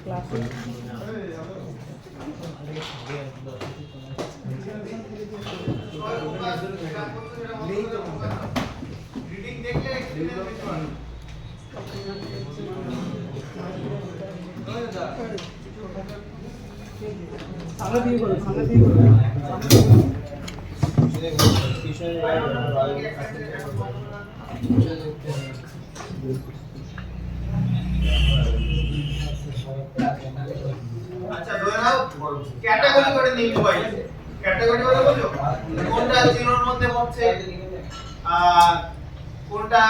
ক্লাসে রিডিং দেখলে সামনে দিয়ে করো সামনে দিয়ে করো আচ্ছা ধরে নাও ক্যাটাগরি করে নিই ভাই ক্যাটাগরি করে বলো কোনটা জিরোর মধ্যে পড়ছে আর কোনটা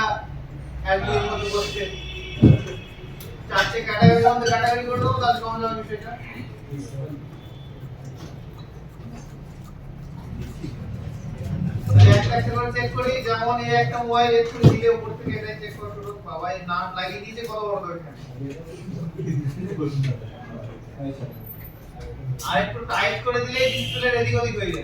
অ্যালবির মধ্যে পড়ছে চারটে ক্যাটাগরির মধ্যে ক্যাটাগরি করে দেবো তাহলে সহজ হবে বিষয়টা একটা করে চেক করি যেমন এই একটা মোবাইল একটু দিলে উপর থেকে এটা চেক করে শুরু বাবা এই নাট লাগিয়ে দিয়েছে কত বড় দরকার আর একটু টাইট করে দিলে ডিসপ্লে রেডি হয়ে যাবে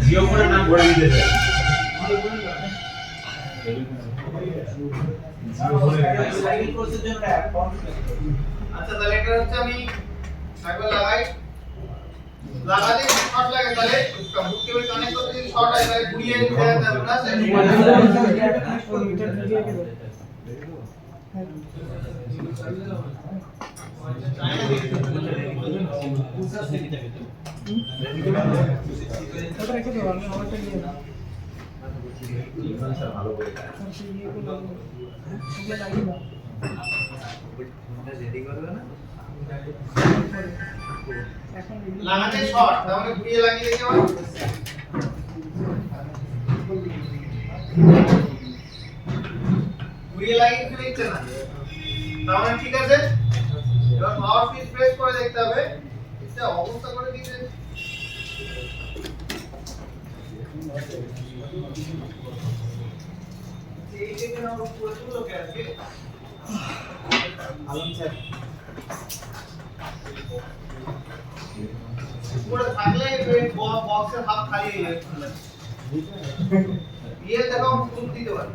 জিও ফোনের নাম বলে দিতে চাই আচ্ছা তাহলে এটা হচ্ছে আমি একবার লাগাই লাগালে শর্ট লাগে তাহলে বুককে ওই কানেক্ট করতে যদি শর্ট হয় তাহলে ঘুরিয়ে দিতে হবে না ওটা রেখে দাও আমি আমারটা নিয়ে নাও ভালো করে লাগাতে শর্ট তাহলে ঘুরিয়ে লাগিয়ে দিতে হবে ঘুরিয়ে লাগিয়ে দিতে ইচ্ছে না তাহলে ঠিক আছে এবার পাওয়ার সুইচ প্রেস করে দেখতে হবে এটা অবস্থা করে দিতে এই থেকে আমরা পুরো লোকে আছে আলম স্যার পুরো থাকলে বক্সের হাফ খালি হয়ে যাবে ये देखो प्रूफ দিতে পারি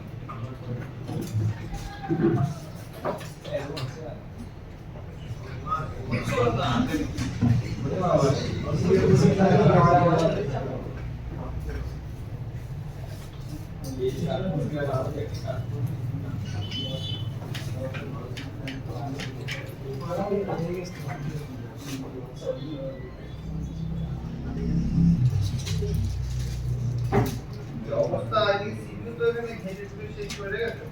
অবস্থা আগে সিপিইউ তো এখানে ঘেটে ঘুরে শেষ করে গেছে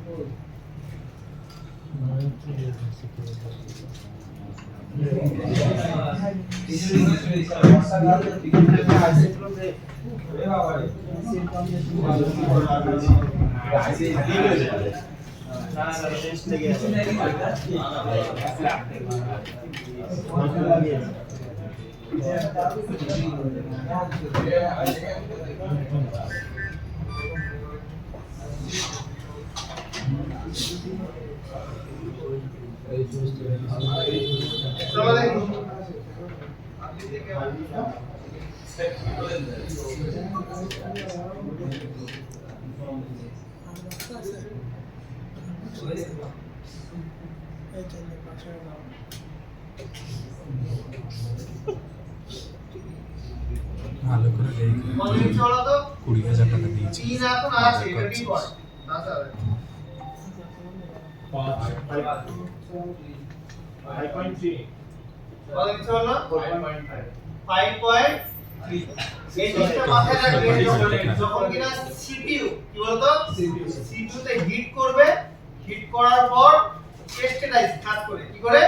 ভালো করে দেখি 20,000 টাকা দিয়েছি 3 এখন আছে এটা কি করে না স্যার 5.3 কত দিতে হলো 5.3 এই জিনিসটা মাথায় রাখবেন যখন কিনা সিপিইউ কি বলতো সিপিইউ তে হিট করবে হিট করার পর পেস্টেডাইজ কাজ করে কি করে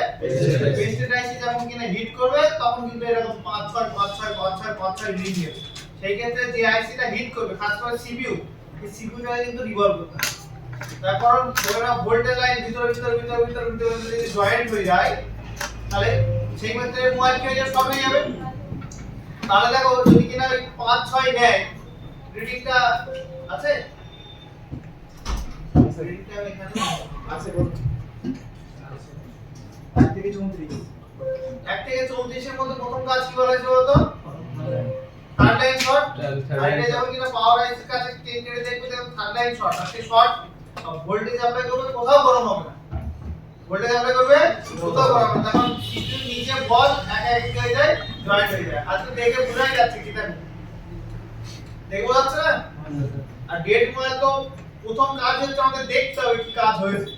পেস্টেডাইজ যখন কিনা হিট করবে তখন কিন্তু এরকম 5 6 5 6 5 6 5 6 রিডিং হবে সেই ক্ষেত্রে যে আইসিটা হিট করবে খাস করে সিপিইউ এই সিপিইউটা কিন্তু রিভলভ করতে হবে তারপর ধরো ভোল্টেজ লাইন ভিতরে যদি জয়েন্ট হয়ে যায় তাহলে সেই ক্ষেত্রে মোবাইল কি হয়ে যাবে সব হয়ে যাবে তাহলে দেখো যদি কিনা 5 6 নেয় রিডিংটা আছে রিডিংটা এখানে আছে বল 1 থেকে 34 1 থেকে 34 এর মধ্যে প্রথম কাজ কি বলা হয়েছে বলতো থার্ড লাইন শর্ট আর এটা যখন কিনা পাওয়ার আইসির কাছে 10 কেটে দেখবে তখন থার্ড লাইন শর্ট আর সেই শর্ট ভোল্টেজ অ্যাপ্লাই করবে কোথাও গরম হবে না ভোল্টেজ অ্যাপ্লাই করবে কোথাও গরম হবে না তখন সিপিইউ নিচে বল একা এক হয়ে যায় জয়েন্ট হয়ে যায় আজকে দেখে বোঝাই যাচ্ছে কি জানি দেখো যাচ্ছে না আর গেট মানে তো প্রথম কাজ হচ্ছে আমাদের দেখতে হবে কি কাজ হয়েছে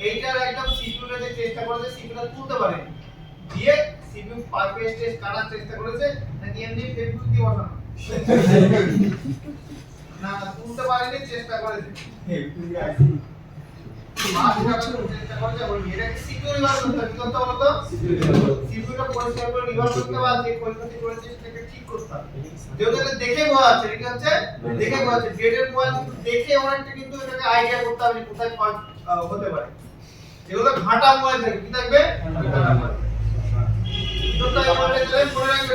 এইটার একদম সিপিইউটা যে চেষ্টা করেছে সিপিইউটা তুলতে পারে দিয়ে সিপিইউ পারফেক্ট টেস্ট করার চেষ্টা করেছে নাকি এমনি ফেসবুক দিয়ে বসানো না তুলতে পারেনি চেষ্টা করেছে চেষ্টা করেছে বলি এটা সিপিইউ রিভার করতে হবে তো সিপিইউটা পরিষ্কার করে রিভার করতে হবে আর যে পরিস্থিতি করেছে সেটাকে ঠিক করতে হবে যেহেতু এটা দেখে বোঝা যাচ্ছে এটা হচ্ছে দেখে বোঝা যাচ্ছে গেটের মোবাইল কিন্তু দেখে অনেকটা কিন্তু এটাকে আইডিয়া করতে হবে যে কোথায় ফল্ট হতে পারে যেগুলো ঘাটা মোবাইল থাকে কি থাকবে তো তাই মোবাইলে চলে পড়ে রাখবে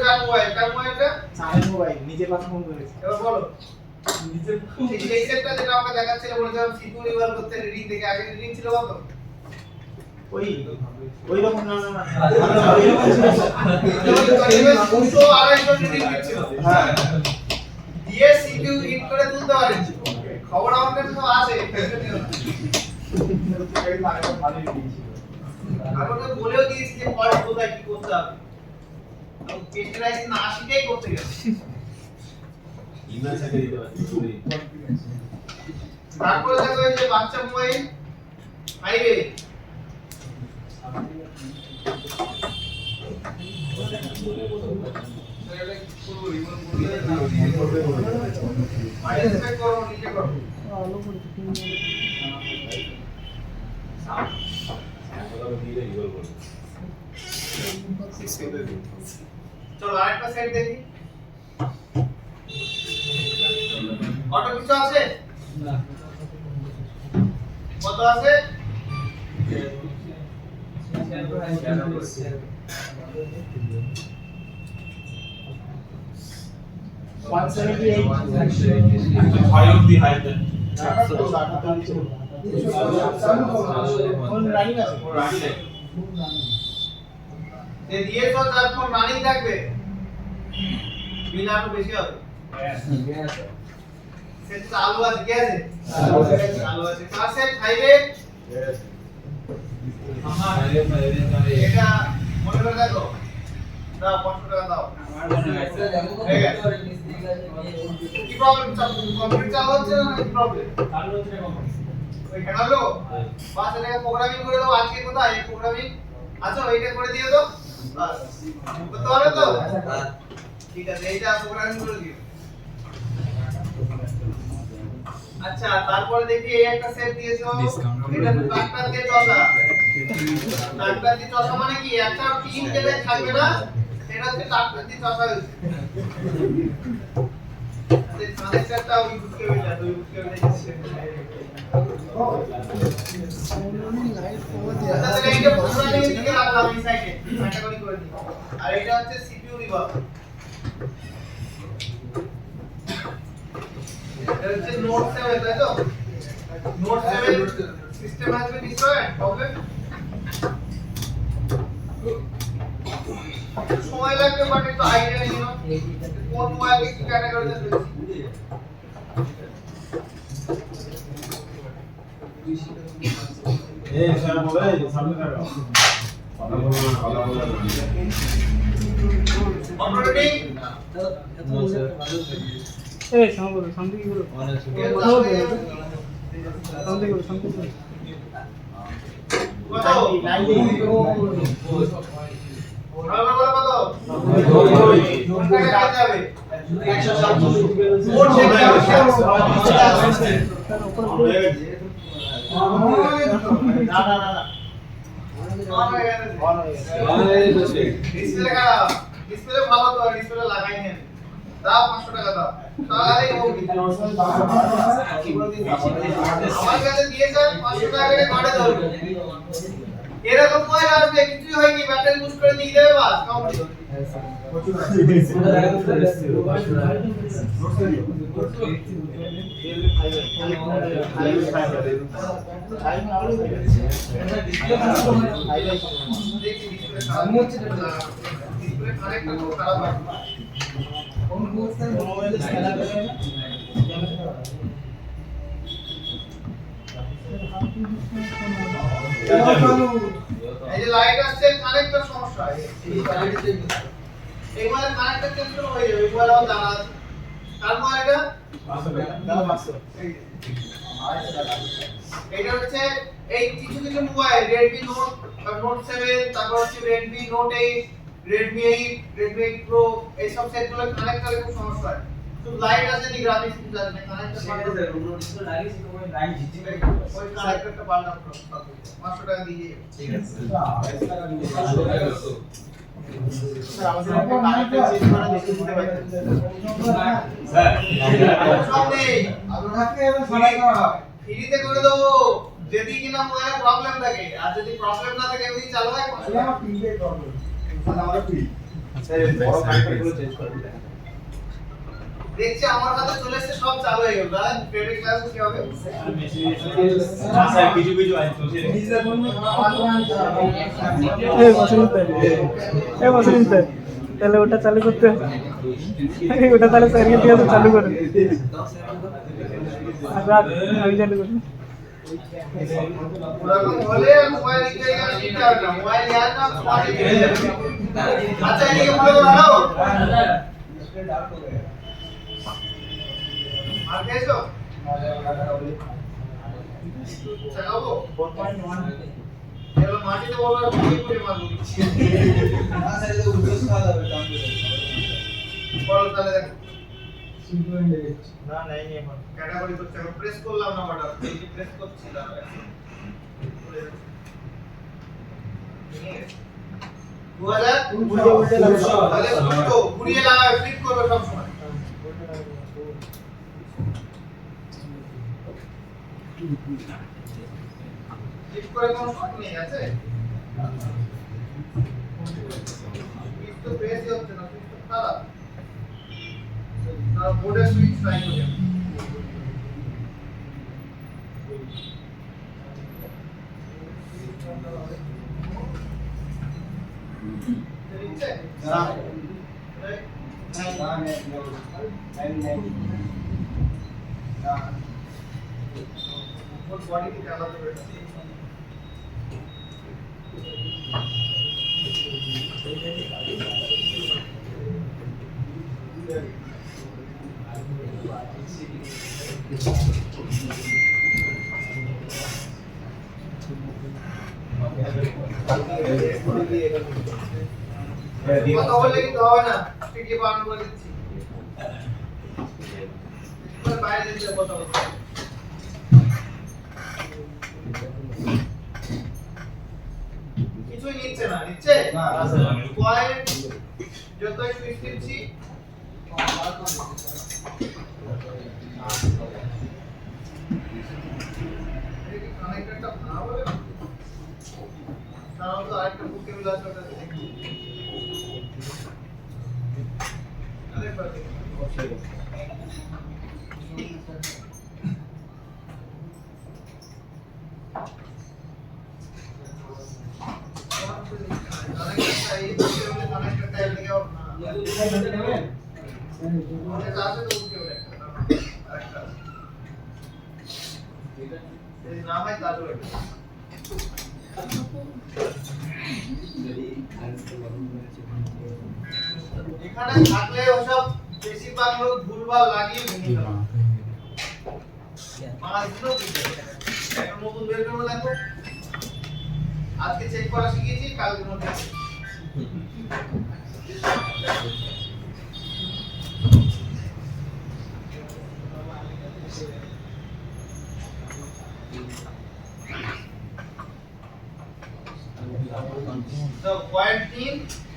কার মোবাইলটা সাইন মোবাইল নিজে কথা ফোন করেছে এবার বলো এই সেটটা যেটা আমাকে দেখাচ্ছিল বলেছিলাম সিপিইউ রিভার করতে রিডিং দেখে আগে রিডিং ছিল কত ওই রকম না ওই রকম ছিল 200 250 রিডিং ছিল হ্যাঁ দিয়ে সিপিইউ হিট করে তুলতে পারেন খবর আমার কাছে তো আছে আমি তো বলেও দিয়েছি যে ফল্ট কোথায় কি করতে হবে আমি টেস্টারাইজ না শিখেই করতে গেছি ইমেল থেকে দিতে পারছি তারপরে দেখো এই যে বাচ্চা মোবাইল হাইওয়ে আলো করে চলো আরেকটা সেট দেখি অটো কিছু আছে না কত আছে high of the high then phone running আছে যে দিয়েছো তার ফোন রানিং থাকবে বিল আরো বেশি হবে সেট চালু আছে কি আছে চালু আছে কার সেট হাইওয়ে এটা মনে করে দেখো দাও 500 টাকা দাও কি প্রবলেম কম্পিউটার চালু হচ্ছে না কি প্রবলেম চালু হচ্ছে না কখন ওই খেলালো 5 টাকা প্রোগ্রামিং করে দাও আজকে কোথায় এই প্রোগ্রামিং আচ্ছা এইটা করে দিয়ে দাও বাস করতে পারবে তো ঠিক আছে এইটা প্রোগ্রামিং করে দিও আচ্ছা তারপরে দেখি এই একটা সেট দিয়েছো এটা ডাক্তার দিয়ে চশমা ডাক্তার দিয়ে চশমা মানে কি একটা পিন কেটে থাকবে না এটা হচ্ছে ডাক্তার দিয়ে চশমা হচ্ছে এই কানেক্টরটা ওই বুঝকে বেটা ওই বুঝকে বেটা আচ্ছা তাহলে এইটা প্রোগ্রামিং এর দিকে রাখলাম এই সাইডে ক্যাটাগরি করে দিই আর এটা হচ্ছে সিপিইউ রিভার এটা হচ্ছে নোট 7 তাই তো note 7 system has been destroyed problem সময় লাগবে বাট একটু আইডিয়া নিও কোন মোবাইল কি ক্যাটাগরিতে রয়েছে এই স্যার বলে সামনে থাকো অপারেটিং এই শান্তি কি করো কথা বলতে শান্তি করো কত ডিসপ্লে ভালো তো ডিসপ্লে লাগাই নেন দাও 500 টাকা দাও তাহলেই হবে আমার কাছে দিয়েছেন 500 টাকা করে কাটে ধরবে এরকম কয় আসবে কিছুই হয়নি ব্যাটারি বুস্ট করে দিয়ে দেবে বাস কমপ্লিট ডিসপ্লে কানেক্টটা খুব খারাপ আছে এই যে লাইট আসছে কানেক্টর সমস্যা এই মানে কানেক্টর চেঞ্জ করে হয়ে যাবে মোবাইল আমার জানা আছে তার মানে এটা এটা হচ্ছে এই কিছু কিছু মোবাইল Redmi Note 7 তারপর হচ্ছে Redmi Note 8 Redmi 8 Redmi 8 Pro এই সব সেটগুলো কানেক্টরে খুব সমস্যা হয় তো লাইট আছে নি গ্রাফিক্স কিছু আছে না কানেক্টর ওই কানেক্টরটা পাল্টাতে হবে 500 টাকা দিয়ে ঠিক আছে স্যার আমাদের একটা কানেক্টর চেঞ্জ করে দেখে দিতে পারবেন স্যার সব নেই আপনাকে এবার সারাই করা হবে ফ্রিতে করে দেবো যদি কিনা মোবাইলে প্রবলেম থাকে আর যদি প্রবলেম না থাকে এমনি চালু হয় আমার ফ্রিতে প্রবলেম স্যার আমরা ফ্রি স্যার বড় কানেক্টরগুলো চেঞ্জ করে দিতে দেখছি আমার কাছে চলে এসে সব চালু হয়ে গেল দাদা প্রাইভেট ক্লাস কি হবে স্যার কিছু কিছু আছে চলছে তাহলে ওটা চালু করতে হবে ওটা তাহলে স্যারকে দিয়ে চালু করে আর রাত আমি চালু করি ওরকম হলে মোবাইল নিতে গেলে নিতে হবে না মোবাইল নেওয়ার না স্পটে পেয়ে যাবে আচ্ছা এদিকে বলো দাঁড়াও আর কেসো চালাবো 4.1 এলো মাটিতে বলো আর কি করে মারবো না স্যার এটা উদ্দেশ্য খাওয়া যাবে কাম করে বলো তাহলে দেখো না নাই এখন ক্যাটাগরি করতে হবে প্রেস করলাম না বাটা এই যে প্রেস করছিলাম তাহলে উল্টো ঘুরিয়ে লাগায় ফ্লিপ করবে সব সময় ফ্লিপ করে কোনো শট নেই আছে তো প্রেসই হচ্ছে না তো খারাপ না বোর্ডে সুইচ ট্রাই করি बॉडी की क्या बात है बेटा কথা বললে কিন্তু হবে না ঠিকই বারণ করে দিচ্ছি বাইরে যেতে কথা বলছি কিছুই নিচ্ছে না নিচ্ছে না পয়েন্ট যতই সুইচ দিচ্ছি এই কানেক্টরটা ভালো বলে তাও তো আরেকটা বুকে বিলাস করতে দেখি আরে পারে এখানে থাকলে ওসব বেশিরভাগ লোক ভুলভাল লাগিয়ে ভেঙে দেয় মাছগুলো একটা নতুন বের করে দেখো আজকে চেক করা শিখেছি কালকে মধ্যে So point 3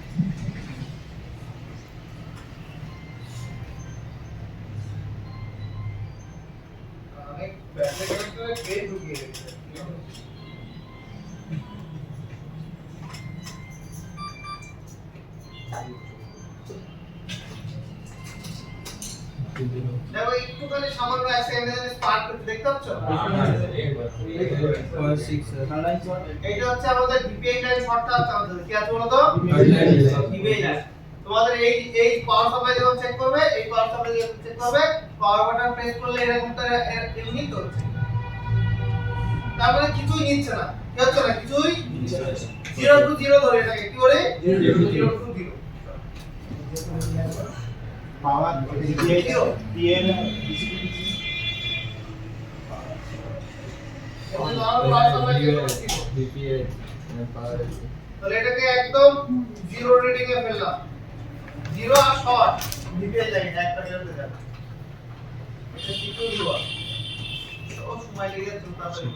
बैटरी कनेक्टर के ढुकी है সেকেন্ডে স্পার্ক করতে দেখতে পাচ্ছ এইটা হচ্ছে আমাদের ডিপিআই লাইন শর্টটা আছে আমাদের কি আছে বলো তো ডিপিআই লাইন তোমাদের এই পাওয়ার সাপ্লাই যখন চেক করবে এই পাওয়ার সাপ্লাই যখন চেক করবে পাওয়ার বাটন প্রেস করলে এরকম তার এমনি করছে তারপরে কিছুই নিচ্ছে না কি হচ্ছে না কিছুই 0 টু 0 ধরে এটাকে কি বলে 0 টু 0 পাওয়ার ডিএন তাহলে এটাকে একদম 0 রিডিং এ ফেললাম 0 আর শর্ট ডিপিআই লাইন একটা বেরোতে যাবে এটা কি করব ও সময় লেগে যাচ্ছে তাড়াতাড়ি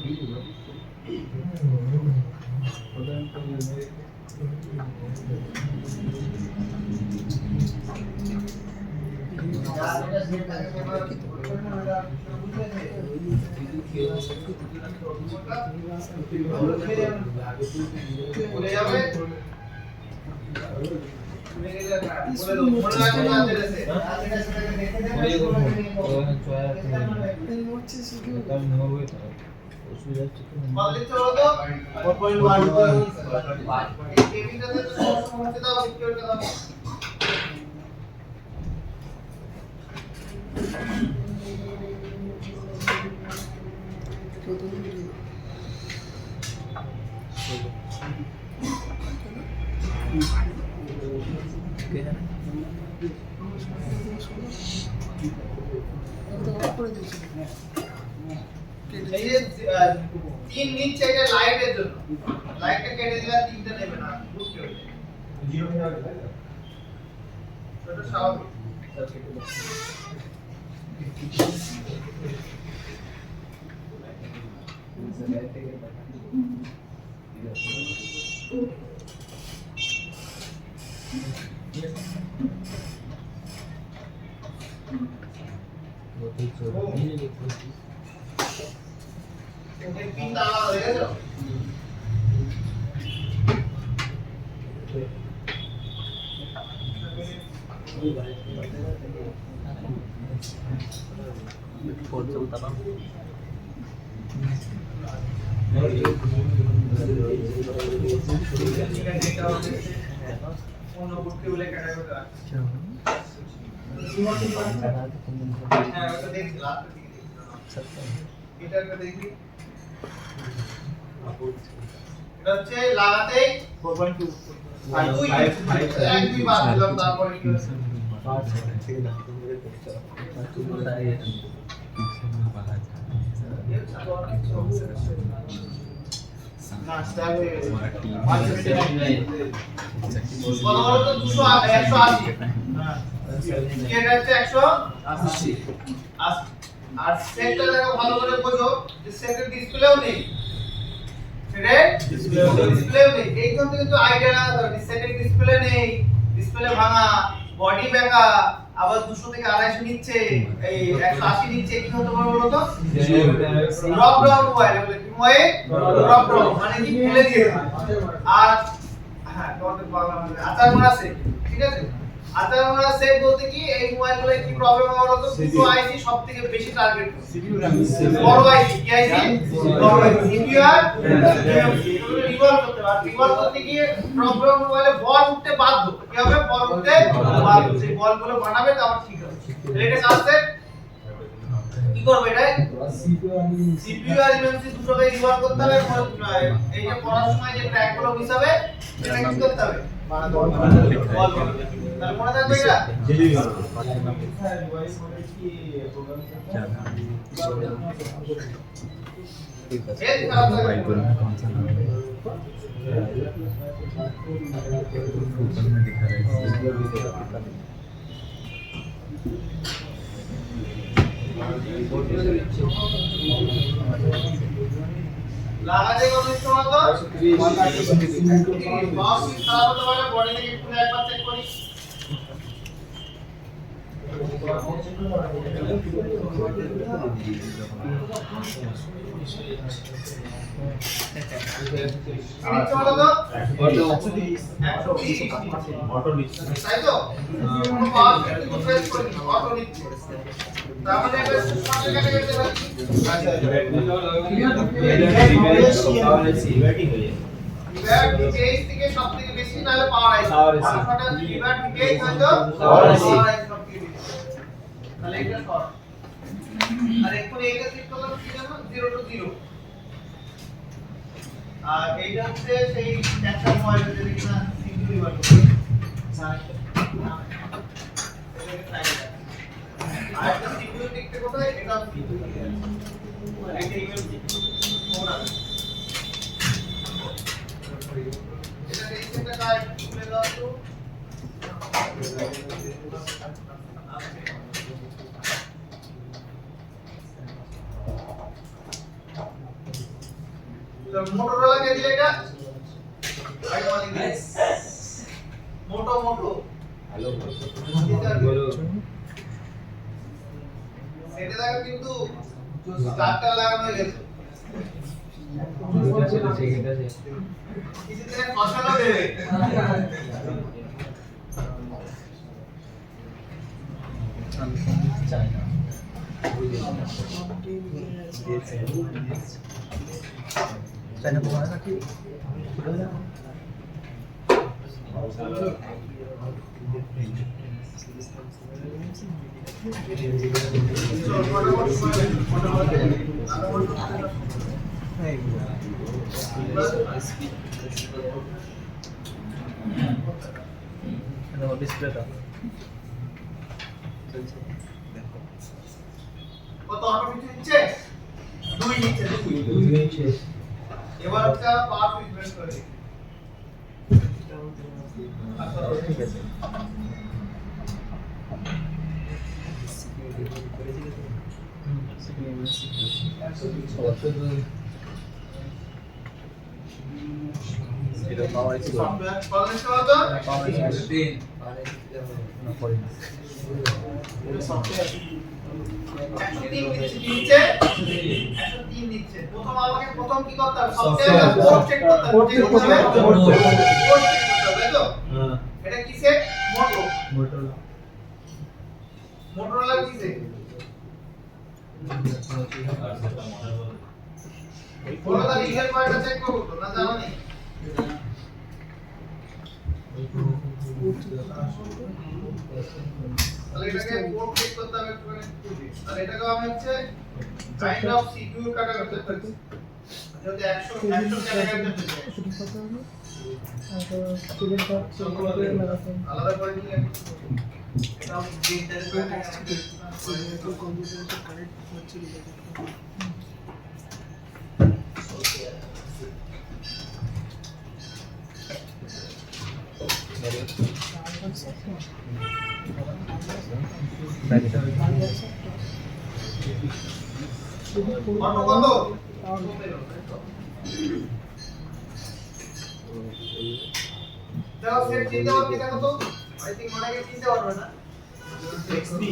বলে যাবে तीन नीच चाहिए लाइट है दोनों लाइट का केटे दिला तीन तो नहीं बना बुक के जीरो में डाल तो स्वाभाविक पिन डाला हो गया तो লাগাতে 4.2 একই বাদ দিলাম তারপরে কি হচ্ছে না স্টার্ট হয়ে গেছে 180 হ্যাঁ এটা হচ্ছে 180 আর সেটটা দেখো ভালো করে বোঝো যে সেটের ডিসপ্লেও নেই ডিসপ্লেও নেই এইখান থেকে তো আইডিয়া লাগাতে হবে সেটের ডিসপ্লে নেই ডিসপ্লে ভাঙা বডি ব্যাকা আবার 200 থেকে 250 নিচ্ছে এই 180 নিচ্ছে কি হতে পারে বলো তো ড্রপ ডাউন মোবাইল বলে কি মোবাইল ড্রপ ডাউন মানে কি ফেলে দিয়েছে আর হ্যাঁ তোমাদের বাংলা মানে আচার মারা আছে ঠিক আছে আচার মারা সেভ বলতে কি এই মোবাইলগুলো কি প্রবলেম হয় বলো তো দুটো আইসি সবথেকে বেশি টার্গেট সিপিইউ রাখে বড় আইসি কি আইসি বড় আইসি সিপিইউ আর রিভলভ করতে পারে রিভলভ করতে গিয়ে প্রবলেম মোবাইলে বল উঠতে বাধ্য কি হবে বল উঠতে বাধ্য সেই বলগুলো বানাবে তারপর ঠিক হবে এটা কাজতে কি করবে এটা সিপিইউ আর এমএমসি দুটোকে রিভলভ করতে হবে এই যে পড়ার সময় যে ট্র্যাকগুলো মিস হবে সেটা কি করতে হবে বানাতে হবে বল তাহলে মনে থাকবে এটা জি লাগাতে কত সময় তো 130 বাস খারাপ হতে পারে বডি থেকে খুলে একবার চেক করি বলো তো 130 অটো নিচ্ছে তাই তো কোনো পাওয়ার কিন্তু প্রেস করি না অটো নিচ্ছে তার মানে এটা সাথে কাটে যেতে পারছি লিভার ডিকেজ থেকে সবথেকে বেশি নালে পাওয়ার আইস আলফাটা লিভার ডিকেজ হয়তো পাওয়ার আইস সবথেকে বেশি তাহলে এটা শর্ট আর এখন এইটা ঠিক করলাম কি জানো 0 to 0 আর এইটা হচ্ছে সেই একটা পয়েন্ট যেটা কিনা সিঙ্গল লিভার আর একটা সিঙ্গল দিকতে কোথায় এটা সিঙ্গল এটা ইমেল ফোন আছে এটা রেজিস্টারটা কাজ খুলে দাও তো তো মোটরোলা কে দিলে এটা আগে মানে দিলে মোটো হ্যালো বলো সেটা দেখো কিন্তু স্টার্টার লাগানো হয়ে গেছে কিছুদিনে ফসলও দেবে চাইনা তো হয় না কি ডিসপ্লেটা কত অটো কিছু নিচ্ছে 2 নিচ্ছে এবার হচ্ছে পাওয়ার সুইচ বের করে দিই ঠিক আছে এটা পাওয়ার ছিল সফটওয়্যার কত নিচ্ছে বলতো পাওয়ার ছিল 3 না পড়ি না সফটওয়্যার 103 নিচ্ছে 103 নিচ্ছে প্রথম কি করতে হবে সফটওয়্যার কোড চেক করতে হবে কোড চেক করতে হবে তাই তো এটা কি সেট মোটরোলা কি সেট বলো তাহলে ইমেল পয়েন্টটা চেক করব তো না জানো নি তাহলে এটাকে কোড চেক করতে হবে একটু তাহলে এটাকে আমি হচ্ছে কাইন্ড অফ সিকিউর কাটা করতে পারি যদি 100 ক্যাটাগরি করতে চাই আলাদা করে দিলে এটা অটো কত দাও সেট চিনতে পারবে কি দেখো তো আই থিং ওটাকে চিনতে পারবে না এক্সপি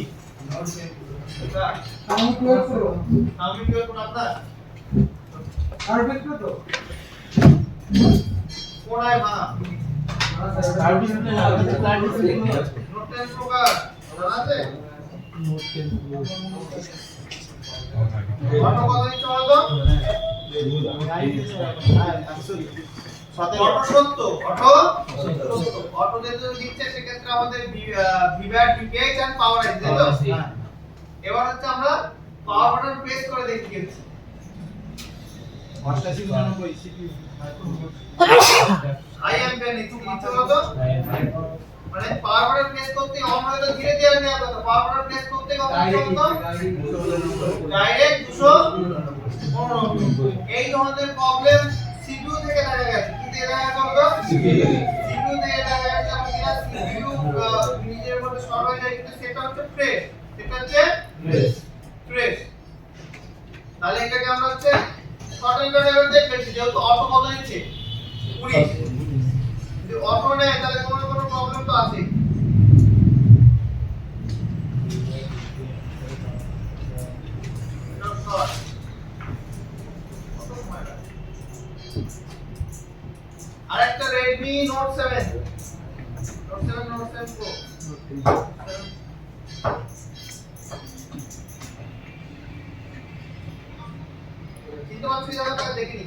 আমি ক্লিয়ার করব আপনার আর দেখো তো কোনায় মা সার্ভিস নে নোট 10 প্রকার জানা আছে নোট 10 অটো কত নিতে হবে তো অটো যেহেতু দিচ্ছে সেক্ষেত্রে আমাদের ভিভার ডিকেজ এন্ড পাওয়ার আইস তাই তো এবার হচ্ছে আমরা পাওয়ার বাটন প্রেস করে দেখি গেছি 8899 সিপিইউ আই এম পেন একটু নিতে হবে তো মানে পাওয়ার বাটন প্রেস করতে অন হলে তো ধীরে ধীরে নেওয়া কথা পাওয়ার বাটন প্রেস করতে কত ডাইরেক্ট 200 এই ধরনের প্রবলেম সিপিইউ থেকে দেখা গেছে কি থেকে দেখা গেছে সিপিইউ থেকে দেখা গেছে আমরা সিপিইউ নিজের মধ্যে সরবে যায় কিন্তু সেটা হচ্ছে প্রেস তাহলে এটাকে আমরা হচ্ছে শর্টকাট করে দেখবেছি যেহেতু অটো কত নিচ্ছে 20 যদি অটো নেয় তাহলে কোনো প্রবলেম তো আছে আরেকটা Redmi Note 7 Note 7 Pro কিন্তু আমি জায়গাটা দেখিনি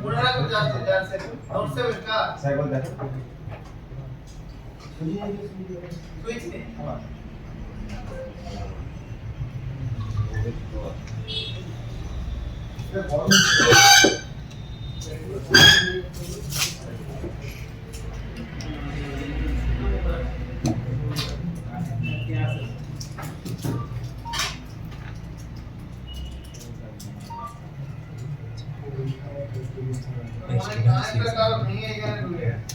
মনে রাখো যাচ্ছে Note 7 का সাইকেল দেখো সুইচ নেই এটা গরম আরেকটা কারণ ভেঙে এখানে ঢুকে গেছে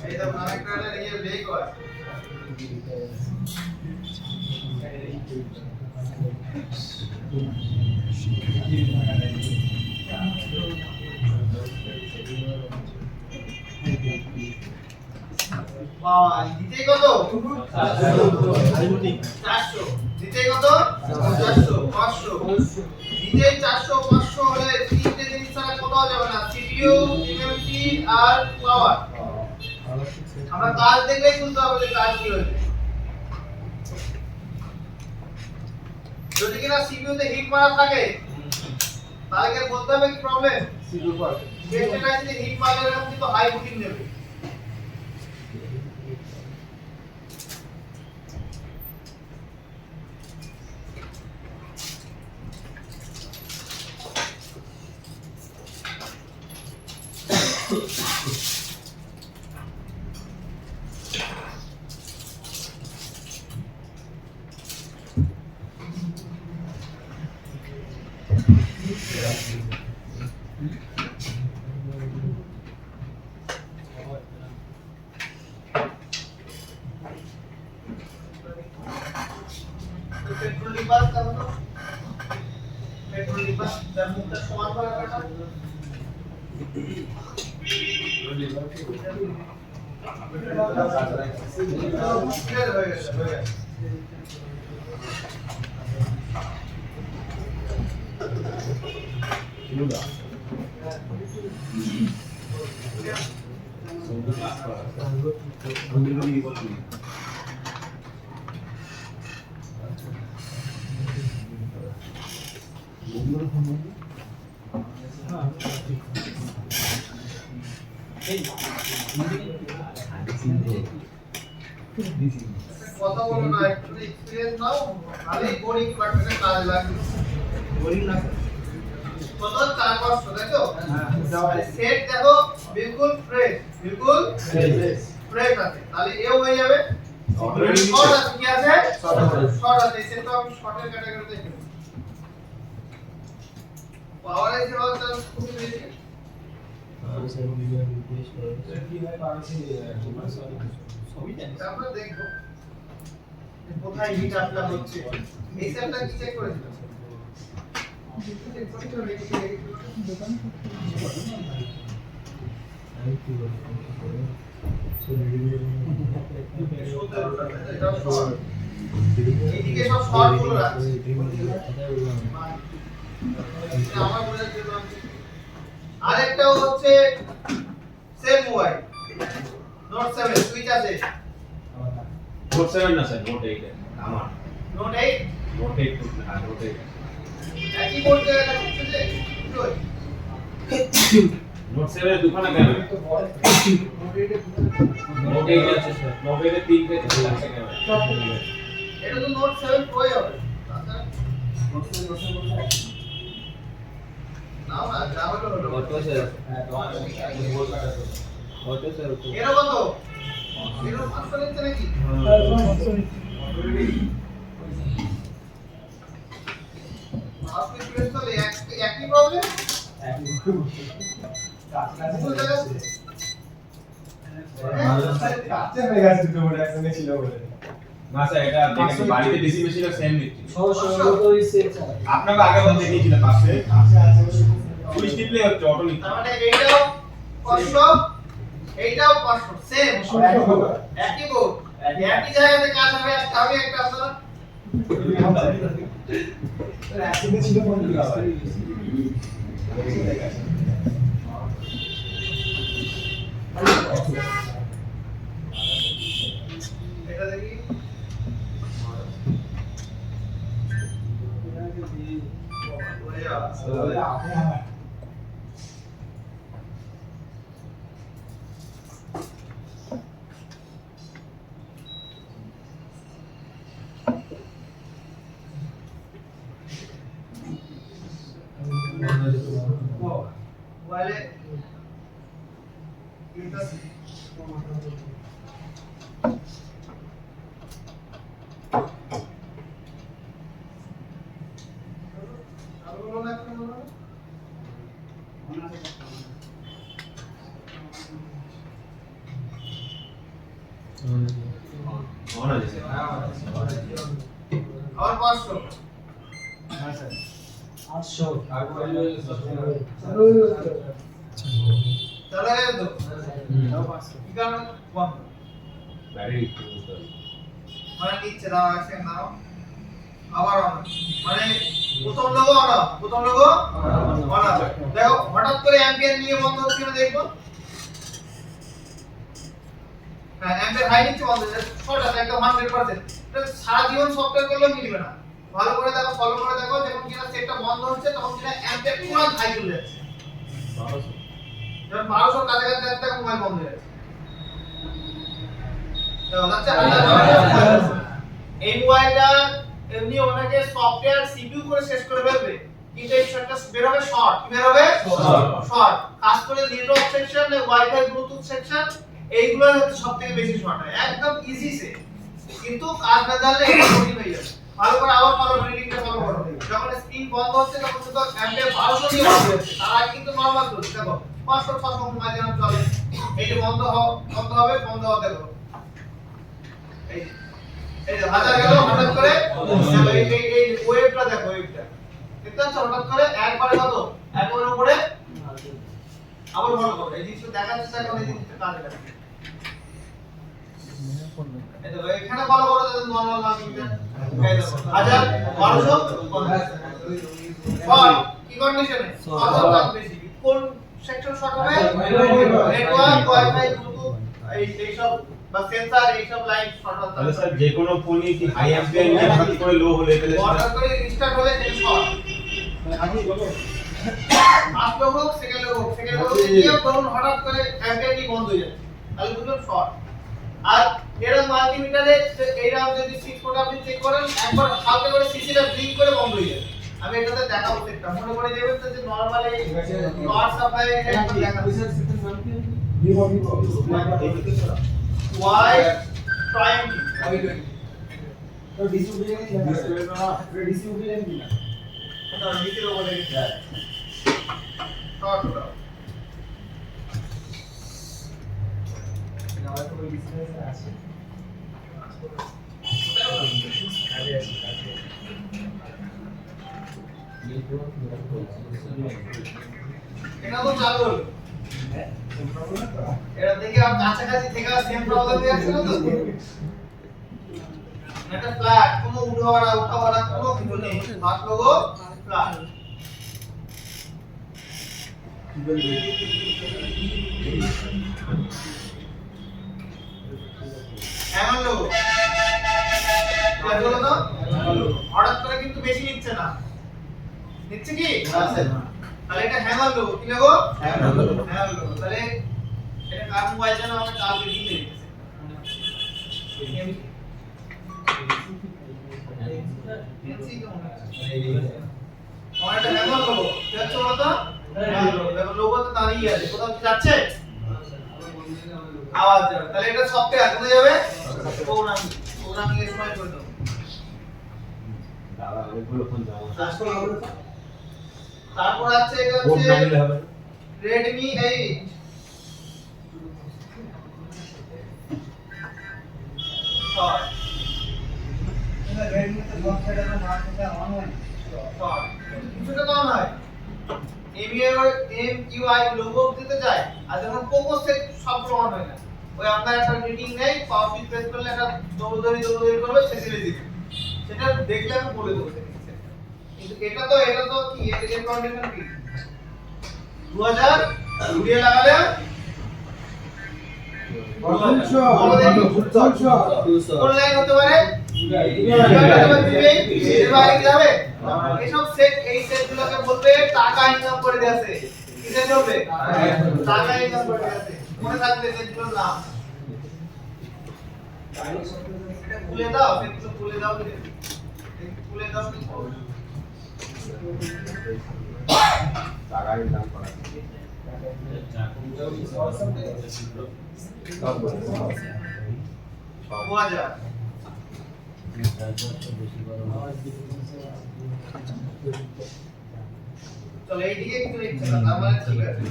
এই তো আরেকটা ইয়ে ব্রেক হয় বাবা দিতে কত 400 দিতে কত 400 500 দিতে 400 500 হলে তিনটে জিনিস ছাড়া কোথাও যাবে না সিপিইউ এমএমসি আর পাওয়ার আমরা কাজ দেখলেই বুঝতে হবে যে কাজ কি হয়েছে যদি কিনা সিপিইউ তে হিট মারা থাকে তাহলে কি বলতে হবে কি প্রবলেম সিপিইউ পার বেস্টটা যদি হিট মারলে এরকম কিন্তু হাই বুটিং নেবে पेट्रोल डिब्बा का मतलब पेट्रोल डिब्बा जब मुक्त समान पर रखा কথা বলো না একটু এক্সপেরিয়েন্স নাও খালি বোরিং পার্টনে কাজ লাগে বোরিং না কত 400 দেখো সেট দেখো বিলকুল ফ্রেশ আছে তাহলে এও হয়ে যাবে শর্ট আছে কি আছে শর্ট আছে সেটা আমি শর্টের ক্যাটাগরিতে দেখব পাওয়ার এসে বলতে খুবই বেশি আমরা দেখবো কোথায় হিট আপটা হচ্ছে এই সেটটা কি চেক করেছিল এইদিকে সব শর্ট গুলো আছে আমার বোঝার জন্য আরেকটাও হচ্ছে সেম মোবাইল নোট 7 সুইচ আছে নোট 7 না স্যার নোট 8 আমার নোট 8 নোট 8 না নোট 8 একই বোর্ড জায়গা হচ্ছে যে কই নোট 7 দুখানা কেন নোট 8 আছে স্যার নোট 8 এ তিনটে আছে কেন এটা তো নোট 7 প্রো হবে নোট 7 না না যা হলো কত স্যার এর কত এর 500 নিচ্ছে নাকি আপনি প্রেস করলে একই প্রবলেম কাছে হয়ে গেছে দুটো মোড একসঙ্গে ছিল বলে না স্যার এটা দেখেন বাড়িতে ডিসি মেশিনও সেম দিচ্ছি 600 তো এই সেট আপনাকে আগে বল দেখিয়েছিলাম পাশে আছে সুইচ টিপলে হচ্ছে অটো নিচ্ছে তার মানে এইটাও 500 এইটাও 500 সেম একই বোর্ড একই জায়গাতে কাজ হবে আর আমি একটা আপনারা একসাথে ছিল বন্ধু আবার এটা দেখি মোবাইলে আবার 500 চলে গেল তো কি কারণ বন্ধ মানে নিচে দাও আসেন নাও আবার on। মানে প্রথম লোগো অন দেখো হঠাৎ করে অ্যাম্পিয়ার নিয়ে বন্ধ হচ্ছে কিনা দেখবো হ্যাঁ অ্যাম্পিয়ার হাই নিচে বন্ধ হচ্ছে শর্ট আছে একদম 100% এটা সারা জীবন সফটওয়্যার করলেও মিলবে না ভালো করে দেখো ফলো করে দেখো যখন কিনা সেটটা বন্ধ হচ্ছে তখন কিনা অ্যাম্পিয়ার পুরো হাই চলে যাচ্ছে যখন 1200 কাছাকাছি যাচ্ছে তখন মোবাইল বন্ধ হয়ে যাচ্ছে দেখো যাচ্ছে এই মোবাইলটা এমনি ওনাকে সফটওয়্যার সিপিইউ করে শেষ করে ফেলবে কিন্তু এই শর্টটা বের হবে শর্ট কি বের হবে শর্ট খাস করে network section wifi Bluetooth section এইগুলো হচ্ছে সবথেকে বেশি শর্ট হয় একদম ইজি সে কিন্তু কাজ না জানলে এটা কঠিন হয়ে যাবে ভালো করে আবার ফলো রিডিংটা ফলো করো যখন স্ক্রিন বন্ধ হচ্ছে তখন তো অ্যাম্পে 1200 দিয়ে বন্ধ হচ্ছে তার আগে কিন্তু নরমাল চলছে দেখো 500 600 মাঝে নাম চলে এই যে বন্ধ হবে বন্ধ হতে দেখো এই যে হাজার গেল হঠাৎ করে এই ওয়েভটা দেখো ওয়েভটা দেখতে পাচ্ছ হঠাৎ করে একবারে কত একবারে উপরে আবার বন্ধ করো এই জিনিসটা দেখাচ্ছে এখন এই জিনিসটা কাজে লাগবে এই দেখো এখানে ফলো করো যাতে নরমাল না কিনতে এই দেখো 1200 শর্ট কি কন্ডিশনে শর্ট বেশি কোন সেকশন শর্ট হবে নেটওয়ার্ক ওয়াইফাই ব্লুটুথ এই সব বা সেন্সর এই সব লাইন শর্ট হবে তাহলে স্যার যে কোনো ফোনই কি হাই অ্যাম্পিয়ার নিয়ে হঠাৎ করে লো হলে তাহলে হঠাৎ করে রিস্টার্ট হলে সেটা শর্ট ফার্স্ট হোক সেকেন্ড হোক কি করুন হঠাৎ করে অ্যাম্পিয়ার কি বন্ধ হয়ে যায় তাহলে বুঝলাম শর্ট আর এর মাল্টিমিটারে এইরাও যদি 6 কোড আপনি চেক করেন একবার হালকা করে সিসিটা ব্লিঙ্ক করে বন্ধ হয়ে যায় আমি এটাতে দেখাবো সেটটা মনে করে দেবেন তো যে নরমালি পাওয়ার সাপ্লাই একবার দেখাবো ওয়াই প্রাইম তো ডিসপ্লে কি না এটা নিচের উপরে শর্ট দাও আমার তো ডিসপ্লে আছে এটা তো চালু হলো এটা দেখে আর কাছাকাছি থেকে সেম প্রবলেম হয়ে যাচ্ছে না তো এটা ফ্ল্যাট কোনো উঠাওয়ারা কোনো কিছু নেই মাত্র ফ্ল্যাট এমন লোগো বলো তো হঠাৎ করে কিন্তু বেশি নিচ্ছে না নিচ্ছে কি তাহলে এটা হ্যামার লোগো কি লোগো হ্যামার লোগো তাহলে এটা কার মোবাইল যেন আমরা কালকে দিতে দিতেছে আমার এটা হ্যামার লোগো কি হচ্ছে বলো তো দেখো লোগো তো দাঁড়িয়ে আছে কোথাও কি যাচ্ছে আওয়াজ যাবে তাহলে এটা সফটওয়্যার কোথায় যাবে প্রোগ্রামিং এর সময় করে দাও দাদা ওইগুলো ফোন যাও তারপর আছে এটা কোড হচ্ছে না দিলে হবে Redmi 8 শর্ট এটা Redmi তে বক্স সাইডে তো মার্কেটে অনলাইন শর্ট কিছুটা কম হয় MUI লোগো দিতে যায় আর যখন পোকো সেট সব প্রমাণ হয় না ওই আপনার একটা মিটিং নেই পাওয়ার সুইচ প্রেস করলে একটা দৌড়দৌড়ি করবে শেষে দিবে সেটা দেখলে আমি বলে দেবো কিন্তু এটা তো কি এর কন্ডিশন কি 2000 ঘুরিয়ে লাগালে কোন লাইন হতে পারে এর বাইরে কি হবে এইসব সেট এই সেটগুলোকে বলবে টাকা ইনকাম করে দিয়েছে কিসে চলবে টাকা ইনকাম করে দিয়েছে মনে রাখবে সেটগুলোর নাম এটা ভুলে দাও সেটগুলো ভুলে দাও কিন্তু টাকার দাম করা চলো এইদিকে একটু লিখতে না তার মানে ঠিক আছে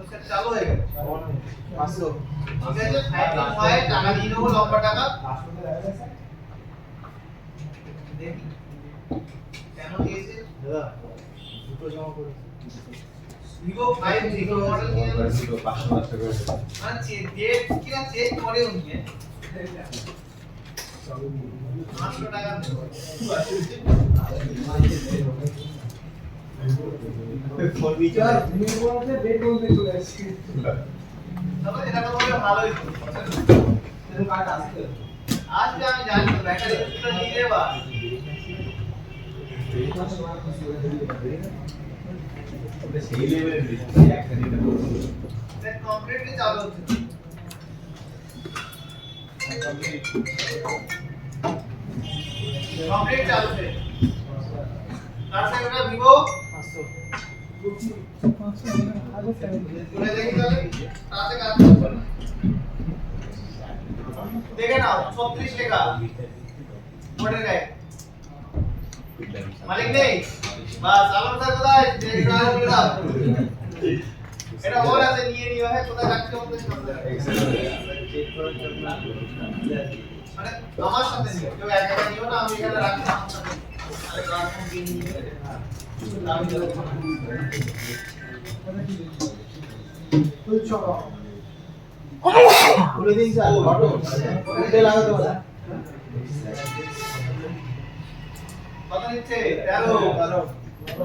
স্যার চালু হয়ে গেল 500 ঠিক আছে ফাইটিং হয় টাকা দিয়ে দেবো লম্বা টাকা দেখি কেন দিয়েছে দাদা দুটো জমা করে Vivo 5 মডেল নিয়ে 500 টাকা করে মানে ডেট কিনা চেক করে উনি 500 টাকা ফোন বিচার নির্মলতে ডেট বলতে চলে আসছে তবে এটা তো বলে ভালোই এরকম কার্ড আসছে আজকে আমি জানি তো ব্যাটারি গুলো নিয়ে দেবা সেই লেভেলের একটা নিতে এটা কমপ্লিটলি চালু হচ্ছে কমপ্লিট চালু হচ্ছে তার সাথে ওটা Vivo 500 বলে দেখি তাহলে তাতে কাজ করবে না দেখে নাও 36 লেখা মডেল গাইড মালিক নেই বাস আলম স্যার কোথায় এটা বলে দাও এটা ওর আছে নিয়ে নিও হ্যাঁ কোথায় রাখতে হবে মানে আমার সাথে নিও কেউ একা একা নিও না আমি এখানে রাখছি আমার সাথে আরে কার্ড ফোন দিয়ে নিয়ে আমি দেব বলে দিন স্যার অটো উল্টে লাগাতে বলা কত নিচ্ছে 13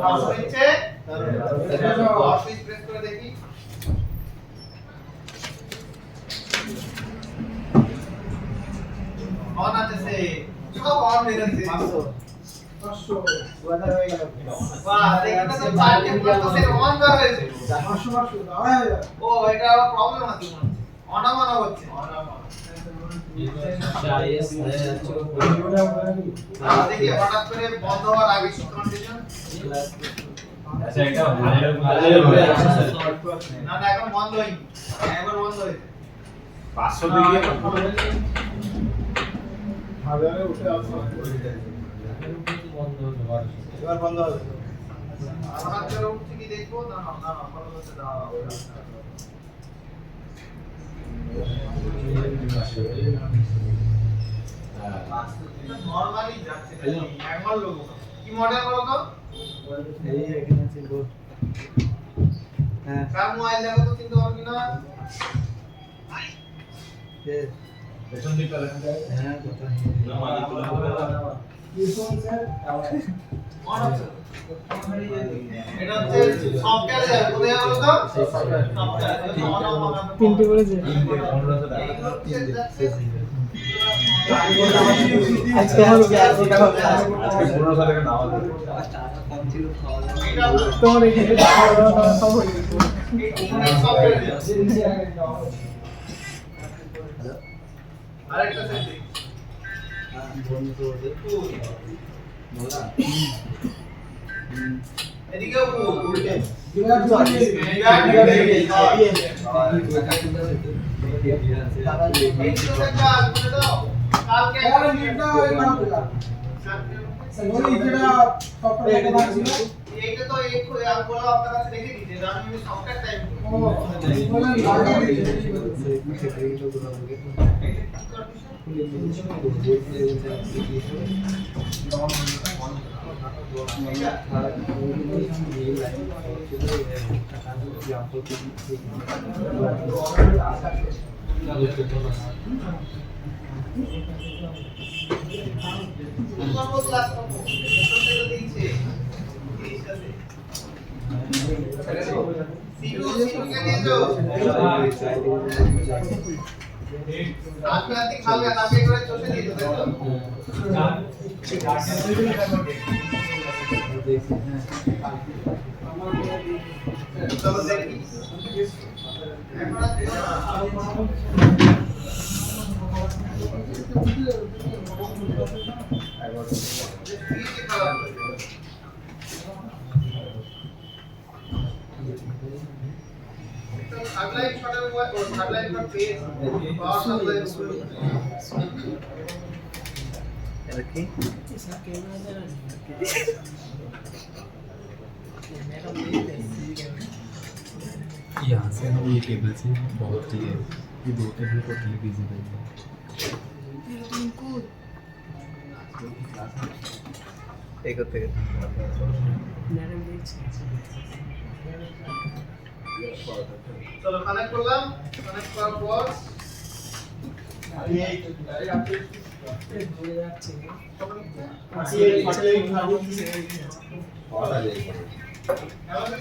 500 নিচ্ছে 13 অফিস প্রেস করে দেখি অন আছে সে সব অন হয়ে গেছে 500 2000 হয়ে গেল বাহ দেখতে তো চারটে প্রসেসর অন করা হয়েছে 500 দাঁড়ায় ও এটা আবার প্রবলেম আছে অনামানা হচ্ছে দেখি হঠাৎ করে বন্ধ হওয়ার আগে কি কন্ডিশন আচ্ছা এটা হাজারের উপরে আছে স্যার না না এখন বন্ধ হয়নি একবার বন্ধ হয়েছে 500 দিয়ে হাজারে উঠে আসছে এবার বন্ধ হবে হঠাৎ করে উঠছে কি দেখবো না না না বন্ধ হচ্ছে দাও নরমালি যাচ্ছে একবার লোক কি মডেল বলো তো এই এখানে আছে বোর্ড হ্যাঁ কার মোবাইল দেখো তো কিন্তু আর কিনা পেছন দিকটা দেখা যায় হ্যাঁ কথা না মালিকগুলো হবে না ইউফোন স্যার অন হচ্ছে এটা হচ্ছে সফটওয়্যার যাবে কোথায় বলো তো সফটওয়্যার অন অফ তিনটে করেছে 1500 টাকা আজকে আমার আজকে 1500 টাকা নাও তোমার এখানে সব হয়ে গেছে আরেকটা সেট এদিকে উল্টে এইটা তো এক বলো আপনার কাছে রেখে দিতে আমি সফটওয়্যার টাইপ কত ক্লাস কত এটা দিয়েছে এই সাথে সিপিইউ কে দিয়েছো আপনি খাবে আপনি করে চষে দিয়েছো তাই তো চলো দেখি এখন আর দিও না আগলাই শটের ওই আগলাই শট পেজ পাওয়ার সাপ্লাই দেখি यहाँ से ना ये टेबल से बहुत क्लियर ये दो टेबल को क्लियर कीजिए এই করতে গেছে চলো কানেক্ট করলাম কানেক্ট করার পর আসলে ফাটলে খাবো আমাদের